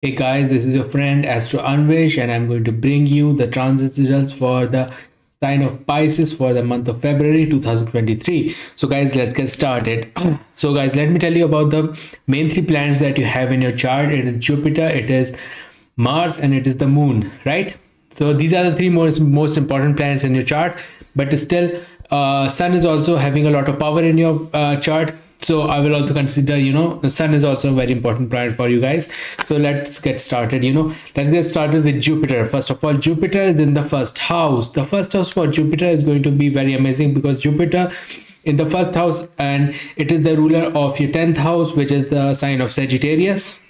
Hey guys, this is your friend Astro Anvesh, and I'm going to bring you the transit results for the sign of Pisces for the month of February 2023. So, guys, let's get started. So, guys, let me tell you about the main three planets that you have in your chart. It is Jupiter, it is Mars, and it is the Moon, right? So, these are the three most important planets in your chart, but still, Sun is also having a lot of power in your chart. So I will also consider, the sun is also a very important planet for you guys. So let's get started. Let's get started with Jupiter. First of all, Jupiter is in the first house. The first house for Jupiter is going to be very amazing because Jupiter in the first house, and it is the ruler of your 10th house, which is the sign of Sagittarius.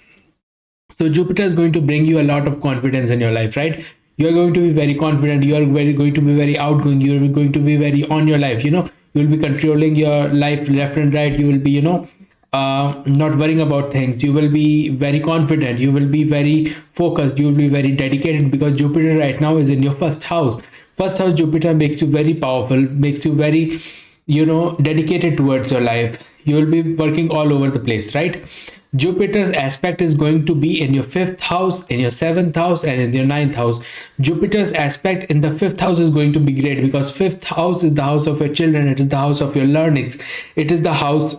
So Jupiter is going to bring you a lot of confidence in your life, right? You are going to be very confident. You are going to be very outgoing. You are going to be very on your life. You will be controlling your life left and right. You will be, not worrying about things. You will be very confident. You will be very focused. You will be very dedicated because Jupiter right now is in your first house. First house Jupiter makes you very powerful, makes you very, dedicated towards your life. You will be working all over the place, right? Jupiter's aspect is going to be in your fifth house, in your seventh house, and in your ninth house. Jupiter's aspect in the fifth house is going to be great because fifth house is the house of your children, it is the house of your learnings, it is the house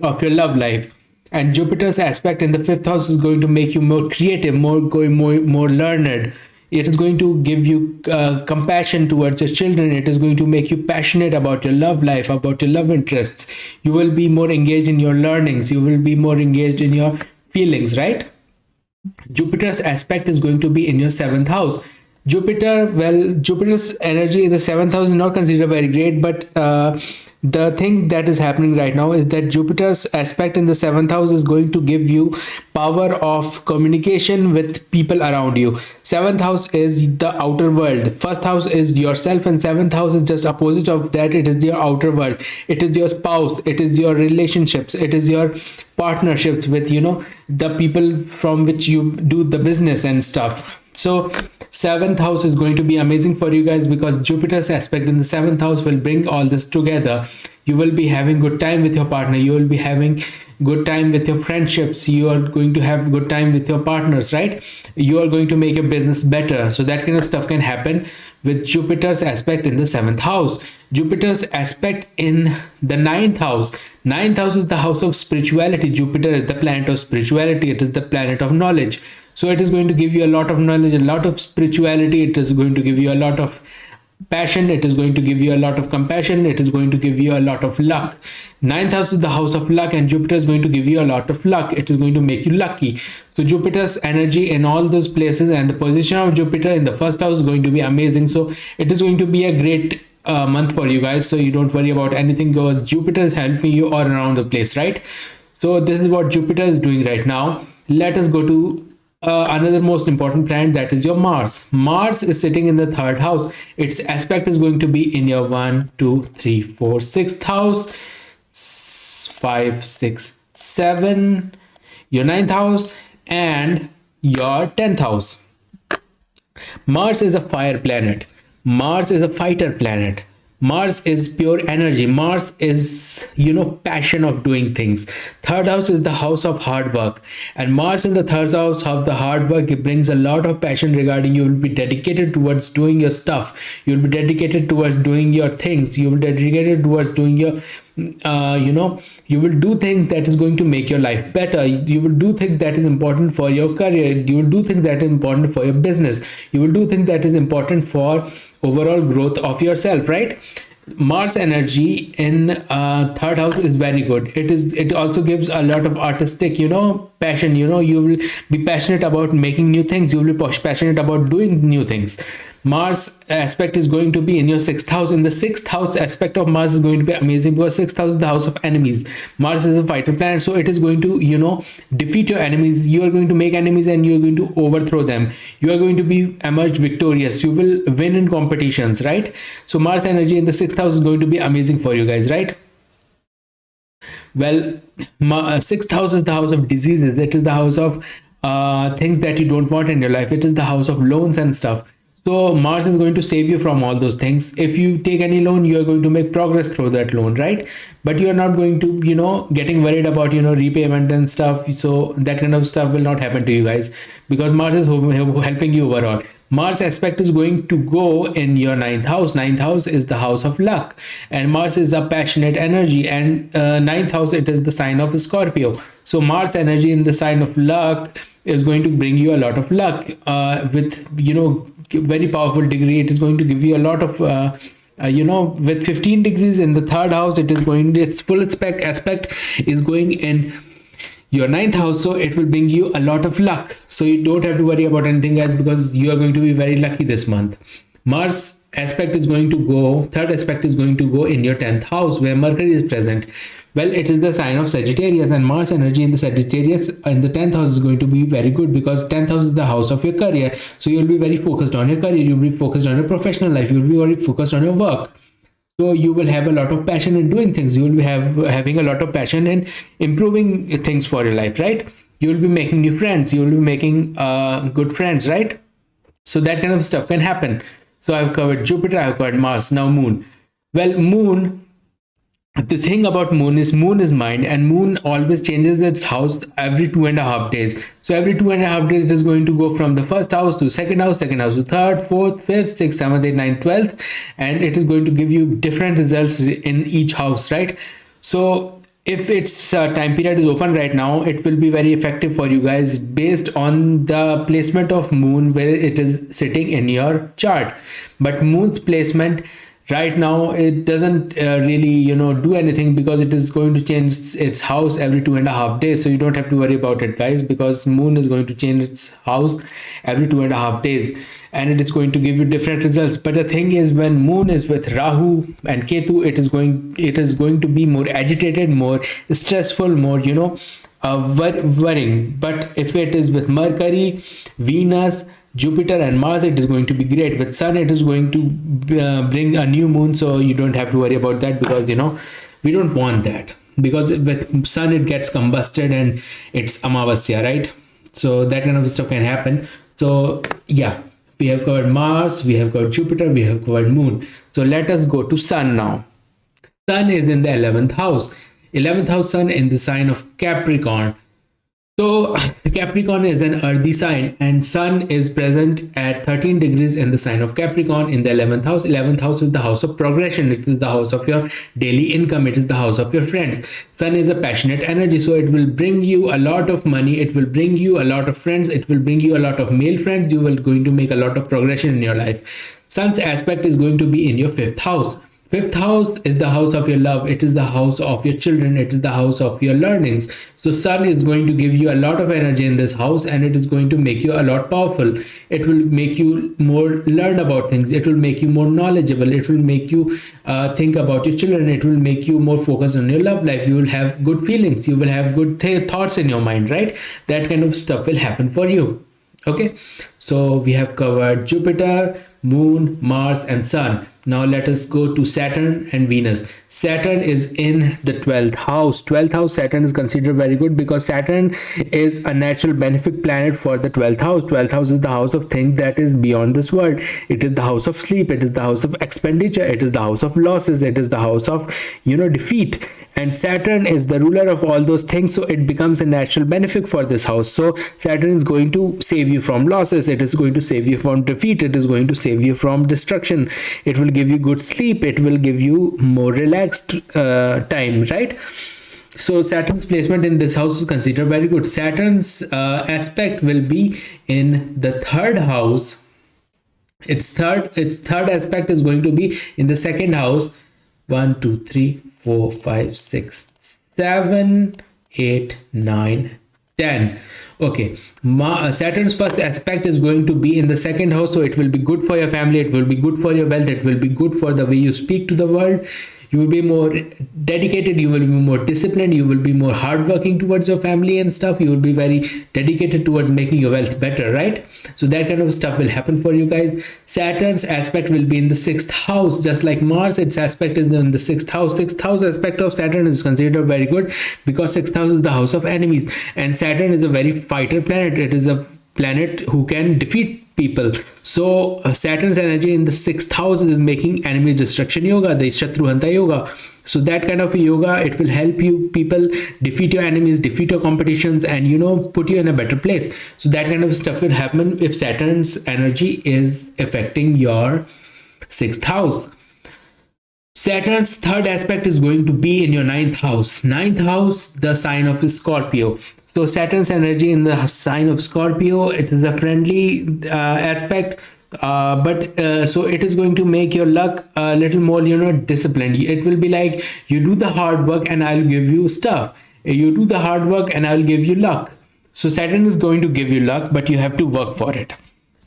of your love life. And Jupiter's aspect in the fifth house is going to make you more creative, more learned. It is going to give you compassion towards your children. It is going to make you passionate about your love life, about your love interests. You will be more engaged in your learnings. You will be more engaged in your feelings, right? Jupiter's aspect is going to be in your seventh house. Jupiter's energy in the seventh house is not considered very great, but the thing that is happening right now is that Jupiter's aspect in the seventh house is going to give you power of communication with people around you. Seventh house is the outer world. First house is yourself, and seventh house is just opposite of that. It is your outer world. It is your spouse. It is your relationships. It is your partnerships with the people from which you do the business and stuff. So seventh house is going to be amazing for you guys because Jupiter's aspect in the seventh house will bring all this together. You will be having good time with your partner. You will be having good time with your friendships. You are going to have good time with your partners, right? You are going to make your business better. So that kind of stuff can happen with Jupiter's aspect in the seventh house. Jupiter's aspect in the ninth house. Ninth house is the house of spirituality. Jupiter is the planet of spirituality. It is the planet of knowledge. So it is going to give you a lot of knowledge, a lot of spirituality. It is going to give you a lot of passion. It is going to give you a lot of compassion. It is going to give you a lot of luck. Ninth house is the house of luck, and Jupiter is going to give you a lot of luck. It is going to make you lucky. So Jupiter's energy in all those places and the position of Jupiter in the first house is going to be amazing. So it is going to be a great month for you guys. So you don't worry about anything because Jupiter is helping you all around the place, right? So this is what Jupiter is doing right now. Let us go to another most important planet, that is your Mars. Mars is sitting in the third house. Its aspect is going to be in your 1, 2, 3, 4, sixth house, 5, 6, 7, your ninth house, and your 10th house. Mars is a fire planet. Mars is a fighter planet. Mars is pure energy. Mars is, passion of doing things. Third house is the house of hard work. And Mars in the third house of the hard work, it brings a lot of passion regarding you will be dedicated towards doing your stuff. You will be dedicated towards doing your things. You will be dedicated towards doing your you will do things that is going to make your life better. You will do things that is important for your career. You will do things that is important for your business. You will do things that is important for overall growth of yourself, right? Mars energy in third house is very good. It also gives a lot of artistic passion. You will be passionate about making new things. You will be passionate about doing new things. Mars aspect is going to be in your sixth house. In the sixth house, aspect of Mars is going to be amazing because sixth house is the house of enemies. Mars is a fighter planet, so it is going to defeat your enemies. You are going to make enemies and you are going to overthrow them. You are going to be emerged victorious. You will win in competitions, right? So Mars energy in the sixth house is going to be amazing for you guys, right? Well, sixth house is the house of diseases. It is the house of things that you don't want in your life. It is the house of loans and stuff. So Mars is going to save you from all those things. If you take any loan, you are going to make progress through that loan, right? But you are not going to, getting worried about, repayment and stuff. So that kind of stuff will not happen to you guys, because Mars is helping you overall. Mars aspect is going to go in your ninth house. Ninth house is the house of luck, and Mars is a passionate energy. And ninth house, it is the sign of Scorpio. So Mars energy in the sign of luck is going to bring you a lot of luck, with very powerful degree. It is going to give you a lot of with 15 degrees in the third house, it is going, its full aspect is going in your ninth house, so it will bring you a lot of luck. So you don't have to worry about anything, guys, because you are going to be very lucky this month. Mars aspect is going to go, third aspect is going to go in your 10th house, where Mercury is present. Well, it is the sign of Sagittarius, and Mars energy in the Sagittarius in the 10th house is going to be very good, because 10th house is the house of your career. So you'll be very focused on your career, you'll be focused on your professional life, you'll be very focused on your work. So you will have a lot of passion in doing things. You will be having a lot of passion in improving things for your life, right? You will be making new friends, you will be making good friends, right? So that kind of stuff can happen. So I've covered Jupiter, I've covered Mars. Now Moon. Well, Moon, the thing about Moon is mind, and Moon always changes its house every 2.5 days. So every 2.5 days it is going to go from the first house to second house to third, fourth, fifth, sixth, seventh, eighth, ninth, 12th, and it is going to give you different results in each house, right? So if its time period is open right now, it will be very effective for you guys based on the placement of Moon, where it is sitting in your chart. But Moon's placement right now, it doesn't really do anything, because it is going to change its house every 2.5 days. So you don't have to worry about it, guys, because Moon is going to change its house every 2.5 days, and it is going to give you different results. But the thing is, when Moon is with Rahu and Ketu, it is going to be more agitated, more stressful, more worrying. But if it is with Mercury, Venus, Jupiter and Mars, it is going to be great. With Sun, it is going to bring a new moon, so you don't have to worry about that, because we don't want that, because with Sun it gets combusted and it's Amavasya, right? So that kind of stuff can happen. So yeah, we have covered Mars, we have covered Jupiter, we have covered Moon. So let us go to Sun now. Sun is in the 11th house. 11th house Sun in the sign of Capricorn. So Capricorn is an earthy sign, and Sun is present at 13 degrees in the sign of Capricorn in the 11th house. 11th house is the house of progression. It is the house of your daily income. It is the house of your friends. Sun is a passionate energy, so it will bring you a lot of money. It will bring you a lot of friends. It will bring you a lot of male friends. You will going to make a lot of progression in your life. Sun's aspect is going to be in your 5th house. 5th house is the house of your love. It is the house of your children. It is the house of your learnings. So Sun is going to give you a lot of energy in this house, and it is going to make you a lot powerful. It will make you more learn about things. It will make you more knowledgeable. It will make you think about your children. It will make you more focused on your love life. You will have good feelings. You will have good thoughts in your mind, right? That kind of stuff will happen for you. Okay, so we have covered Jupiter, Moon, Mars and Sun. Now let us go to Saturn and Venus. Saturn is in the 12th house. 12th house Saturn is considered very good, because Saturn is a natural benefic planet for the 12th house. 12th house is the house of things that is beyond this world. It is the house of sleep. It is the house of expenditure. It is the house of losses. It is the house of defeat. And Saturn is the ruler of all those things, so it becomes a natural benefic for this house. So Saturn is going to save you from losses. It is going to save you from defeat. It is going to save you from destruction. It will give you good sleep. It will give you more relaxed time, right? So Saturn's placement in this house is considered very good. Saturn's aspect will be in the 3rd house. Its third aspect is going to be in the 2nd house. 1 2 3 4 5 6 7 8 9 10. Okay, Saturn's first aspect is going to be in the 2nd house, so it will be good for your family. It will be good for your wealth. It will be good for the way you speak to the world. You will be more dedicated. You will be more disciplined. You will be more hardworking towards your family and stuff. You will be very dedicated towards making your wealth better, right? So that kind of stuff will happen for you guys. Saturn's aspect will be in the 6th house, just like Mars. Its aspect is in the 6th house. 6th house aspect of Saturn is considered very good, because 6th house is the house of enemies, and Saturn is a very fighter planet. It is a planet who can defeat people. So Saturn's energy in the sixth house is making enemy destruction yoga, the Shatruhanta yoga. So that kind of yoga, it will help you people defeat your enemies, defeat your competitions, and put you in a better place. So that kind of stuff will happen if Saturn's energy is affecting your sixth house. Saturn's third aspect is going to be in your ninth house. Ninth house, the sign of Scorpio. So Saturn's energy in the sign of Scorpio, it is a friendly aspect, but so it is going to make your luck a little more, disciplined. It will be like you do the hard work and I'll give you stuff. You do the hard work and I'll give you luck. So Saturn is going to give you luck, but you have to work for it.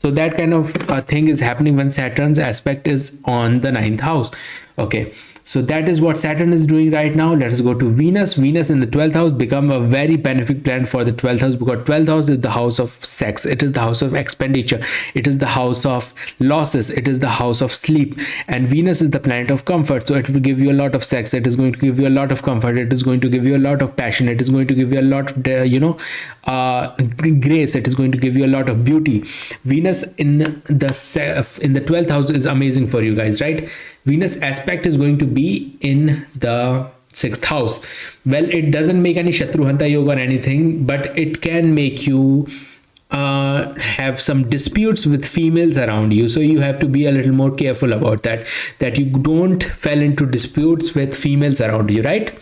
So that kind of thing is happening when Saturn's aspect is on the ninth house. Okay, so that is what Saturn is doing right now. Let us go to Venus. Venus in the 12th house become a very benefic planet for the 12th house, because 12th house is the house of sex. It is the house of expenditure. It is the house of losses. It is the house of sleep. And Venus is the planet of comfort. So it will give you a lot of sex. It is going to give you a lot of comfort. It is going to give you a lot of passion. It is going to give you a lot of, grace. It is going to give you a lot of beauty. Venus in the 12th house is amazing for you guys, right? Venus aspect is going to be in the sixth house. Well, it doesn't make any Shatruhanta yoga or anything, but it can make you have some disputes with females around you. So you have to be a little more careful about that you don't fall into disputes with females around you, right?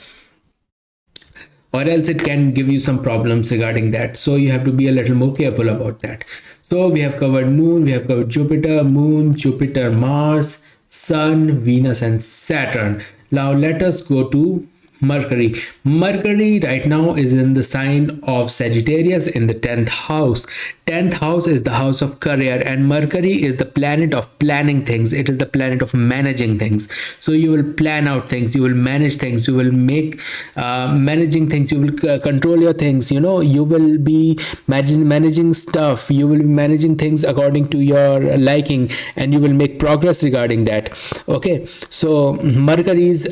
Or else it can give you some problems regarding that. So you have to be a little more careful about that. So we have covered Moon, we have covered Jupiter, Moon, Jupiter, Mars, Sun, Venus, and Saturn. Now let us go to Mercury. Mercury right now is in the sign of Sagittarius in the 10th house. 10th house is the house of career, and Mercury is the planet of planning things. It is the planet of managing things. So you will plan out things, you will manage things, you will make managing things, you will control your things. You will be managing stuff, you will be managing things according to your liking, and you will make progress regarding that. Okay, so Mercury's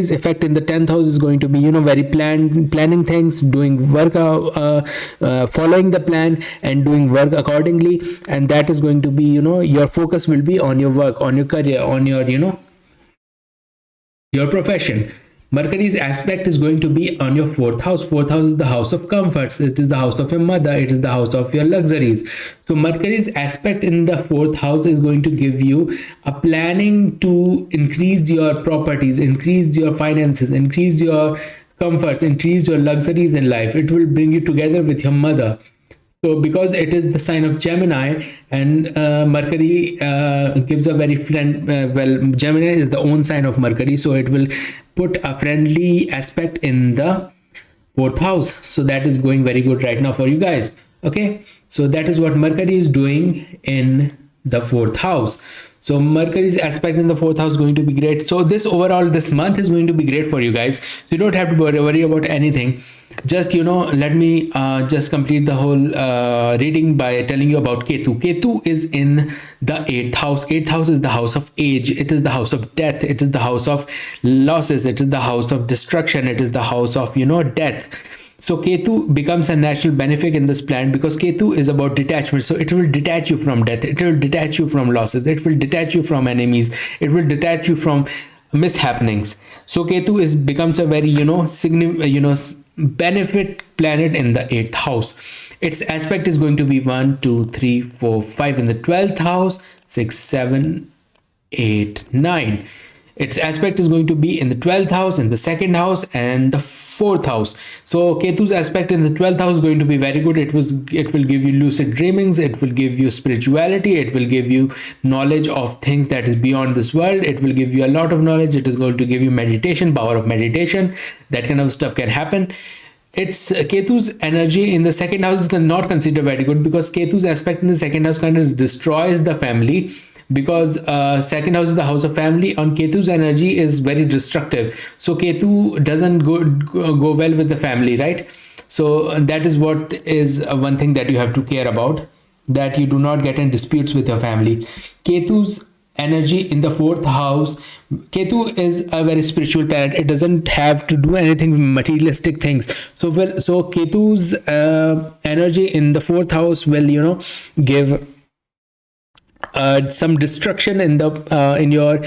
effect in the 10th house is going to be very planning things, doing work, following the plan and doing work accordingly. And that is going to be, your focus will be on your work, on your career, on your your profession. Mercury's aspect is going to be on your fourth house. Fourth house is the house of comforts. It is the house of your mother. It is the house of your luxuries. So Mercury's aspect in the fourth house is going to give you a planning to increase your properties, increase your finances, increase your comforts, increase your luxuries in life. It will bring you together with your mother. So because it is the sign of Gemini, and Mercury gives a very Gemini is the own sign of Mercury, so it will put a friendly aspect in the fourth house. So that is going very good right now for you guys. Okay, so that is what Mercury is doing in the fourth house. So Mercury's aspect in the fourth house is going to be great. So this month is going to be great for you guys. So you don't have to worry about anything. Just let me just complete the whole reading by telling you about Ketu. Ketu is in the 8th house. 8th house is the house of age. It is the house of death. It is the house of losses. It is the house of destruction. It is the house of death. So Ketu becomes a natural benefit in this planet, because Ketu is about detachment. So it will detach you from death. It will detach you from losses. It will detach you from enemies. It will detach you from mishappenings. So Ketu becomes a very benefit planet in the 8th house. Its aspect is going to be 1, 2, 3, 4, 5 in the 12th house, 6, 7, 8, 9. Its aspect is going to be in the 12th house, in the 2nd house, and the 4th house. So Ketu's aspect in the 12th house is going to be very good. It will give you lucid dreamings. It will give you spirituality. It will give you knowledge of things that is beyond this world. It will give you a lot of knowledge. It is going to give you meditation, power of meditation. That kind of stuff can happen. It's Ketu's energy in the 2nd house is not considered very good, because Ketu's aspect in the 2nd house kind of destroys the family, because 2nd house is the house of family, and Ketu's energy is very destructive. So Ketu doesn't go well with the family, right? So that is what is one thing that you have to care about, that you do not get in disputes with your family. Ketu's energy in the fourth house. Ketu is a very spiritual planet. It doesn't have to do anything with materialistic things. So Ketu's energy in the fourth house will, give some destruction in your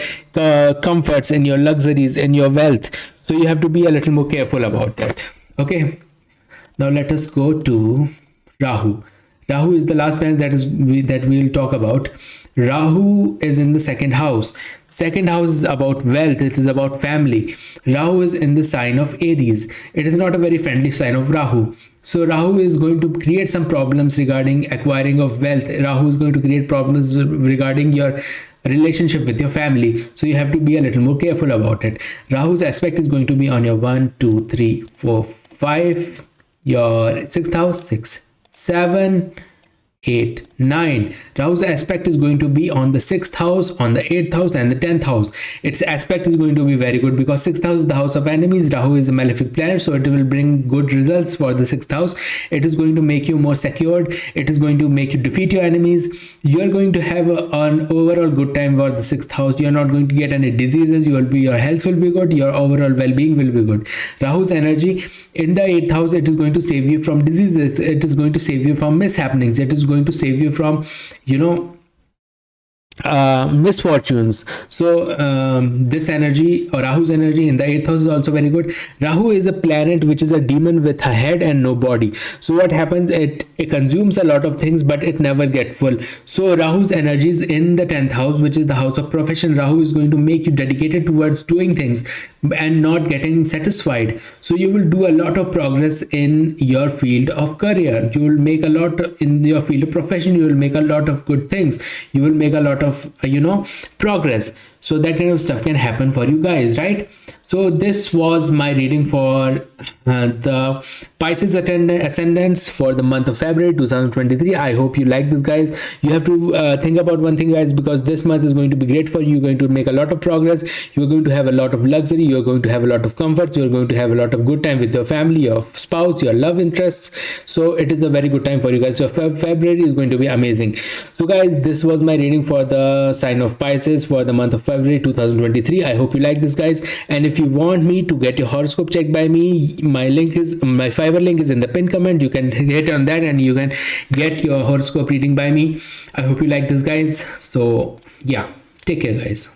comforts, in your luxuries, in your wealth. So you have to be a little more careful about that. Okay. Now let us go to Rahu. Rahu is the last planet that we'll talk about. Rahu is in the second house. Second house is about wealth. It is about family. Rahu is in the sign of Aries. It is not a very friendly sign of Rahu. So Rahu is going to create some problems regarding acquiring of wealth. Rahu is going to create problems regarding your relationship with your family. So you have to be a little more careful about it. Rahu's aspect is going to be on your 1, 2, 3, 4, 5, your sixth house, 6, 7, 8, 9. Rahu's aspect is going to be on the sixth house, on the eighth house, and the 10th house. Its aspect is going to be very good because sixth house is the house of enemies. Rahu is a malefic planet, so it will bring good results for the sixth house. It is going to make you more secured. It is going to make you defeat your enemies. You are going to have an overall good time for the sixth house. You are not going to get any diseases. Your health will be good. Your overall well-being will be good. Rahu's energy in the eighth house, it is going to save you from diseases. It is going to save you from mishappenings. It is going to save you from misfortunes. So this energy, or Rahu's energy in the eighth house, is also very good. Rahu is a planet which is a demon with a head and no body. So what happens, it consumes a lot of things, but it never gets full. So Rahu's energy is in the 10th house, which is the house of profession. Rahu is going to make you dedicated towards doing things and not getting satisfied. So you will do a lot of progress in your field of career. You will make a lot in your field of profession. You will make a lot of good things. You will make a lot of progress. So that kind of stuff can happen for you guys, right? So this was my reading for the Pisces ascendants for the month of February 2023. I hope you like this, guys. You have to think about one thing, guys, because this month is going to be great for you. You're going to make a lot of progress. You're going to have a lot of luxury. You're going to have a lot of comforts. You're going to have a lot of good time with your family, your spouse, your love interests. So it is a very good time for you guys. So February is going to be amazing. So guys, this was my reading for the sign of Pisces for the month of February 2023. I hope you like this, guys. And if you want me to get your horoscope checked by me, my Fiverr link is in the pinned comment. You can hit on that and you can get your horoscope reading by me. I hope you like this, guys. So yeah, take care, guys.